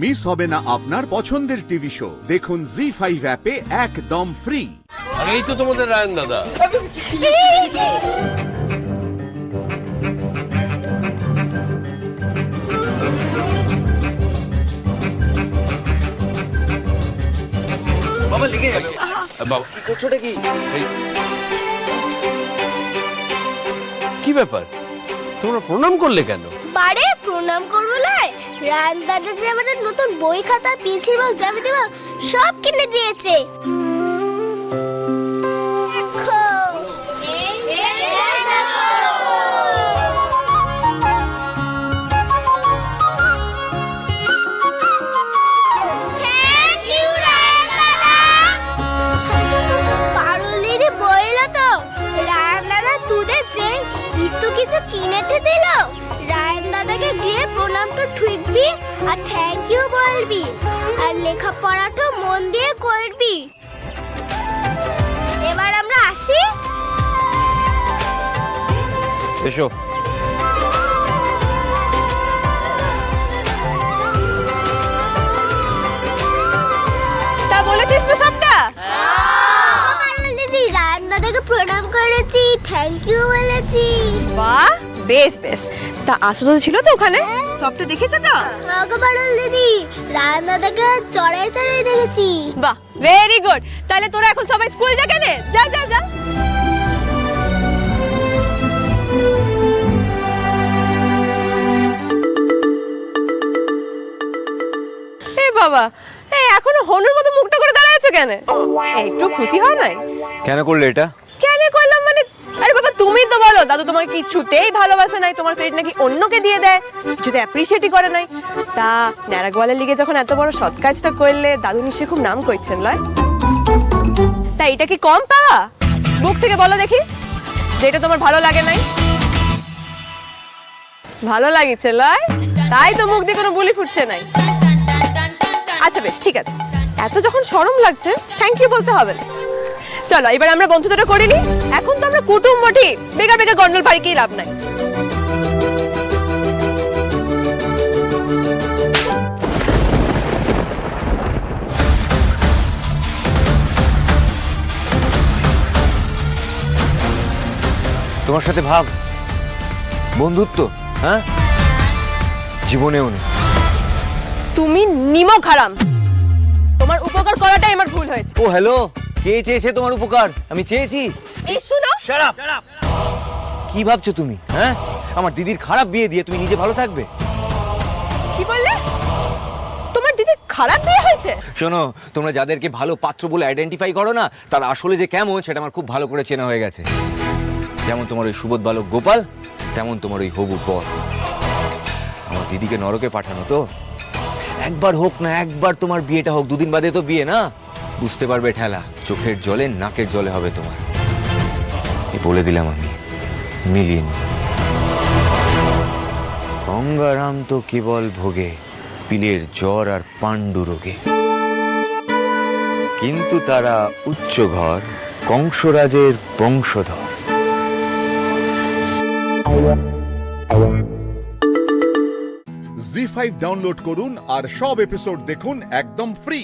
Miss হবে না আপনার পছন্দের টিভি শো। দেখুন জি5 অ্যাপে একদম ফ্রি। আর এই তো তোমাদের রায়ন দাদা। বাবা লিখে যাবে। বাবা ছোটটা কি? কি ব্যাপার, তোমরা প্রণাম করলে কেন? বারে প্রণাম করবো লাই, রায়ন দাদা যে আমাদের নতুন বই খাতা পেন্সিল বক্স জ্যামিতি বক্স সব কিনে দিয়েছে। দেখো। Thank you, রায়ন দাদা। পারুল দিদি বললো তো রায়ন দাদা তোদের যে একটু কিছু কিনেতে দিল, রায়ন দাদাকে গিয়ে প্রণামটা ঠুকবি আর থ্যাংক ইউ বলবি আর লেখাপড়াটা মন দিয়ে করবি। এবার আমরা আসি। এসো। তা বলেছিস তো সবটা? পারুল দিদি রায়ন দাদাকে প্রণাম করেছি, থ্যাংক ইউ বলেছি। বাহ, বেশ বেশ। তা আসল ছিল তো ওখানে? সবটা দেখেছো তো? পারুল দিদি রায়ন দাদাকে চড়াই চড়াই দেখেছি। বাহ, ভেরি গুড। তাহলে তোরা এখন সবাই স্কুল যা কেনে, যা যা যা। এ বাবা, এই এখনো হনুর মতো মুখটা করে দাঁড়ায় আছো কেন? একটু খুশি হও নাই? কেন করলে এটা? কেন করলাম মানে? আরে বাবা তুমি তো বলো দাদু তোমাকে কিছুতেই ভালোবাসে নাই, তোমার ক্রেডিট নাকি অন্যকে দিয়ে দেয়, কিছুতে অ্যাপ্রিশিয়েটই করে নাই। তা ন্যাড়াগোয়ালের লিগে যখন এত বড় সৎ কাজটা করলে দাদু নিশ্চয়ই খুব নাম করছেন লয়? তা এটা কি কম পাওয়া? বুক থেকে বলো দেখি যেটা তোমার ভালো লাগে নাই। ভালো লাগিছে লয়, তাই তো মুখ দিয়ে কোনো বুলি ফুটছে নাই। আচ্ছা বেশ ঠিক আছে, এত যখন শরম লাগছে থ্যাংক ইউ বলতে হবে না। চলো এবার আমরা বন্ধুত্বটা করে নি। এখন তো আমরা কুটুম বটি, বেকার বেকার গন্ডল পাড়িকেই লাভ নাই। তোমার সাথে ভাব বন্ধুত্ব, হ্যাঁ জীবনেও নেই। তুমি নিমক হারাম, তোমার উপকার করাটাই আমার ভুল হয়েছে। ও হ্যালো, কে চেয়েছে তোমার উপকার? আমি চেয়েছি? এই শুনো, শাট আপ। কি ভাবছো তুমি? হ্যাঁ, আমার দিদির খারাপ বিয়ে দিয়ে তুমি নিজে ভালো থাকবে? কি বললে? তোমার দিদির খারাপ বিয়ে হয়েছে? শোনো, তোমরা যাদেরকে ভালো পাত্র বলে আইডেন্টিফাই করো না, তার আসলে যে কেমন সেটা আমার খুব ভালো করে চেনা হয়ে গেছে। যেমন তোমার ওই সুবোধ বালক গোপাল, তেমন তোমার ওই হবু বর। আমার দিদিকে নরকে পাঠানো তো, একবার হোক না একবার তোমার বিয়েটা হোক, দুদিন বাদে তো বিয়ে না, বুঝতে পারবে ঠেলা। চোখের জলে নাকের জলে হবে তোমার, এই বলে দিলাম আমি। মিলিয়ে নি। গঙ্গারাম তো কেবল ভোগে পিলের জ্বর আর পাণ্ডু রোগে, কিন্তু তারা উচ্চ ঘর কংসরাজের বংশধর। জি5 ডাউনলোড করুন আর সব এপিসোড দেখুন একদম ফ্রি।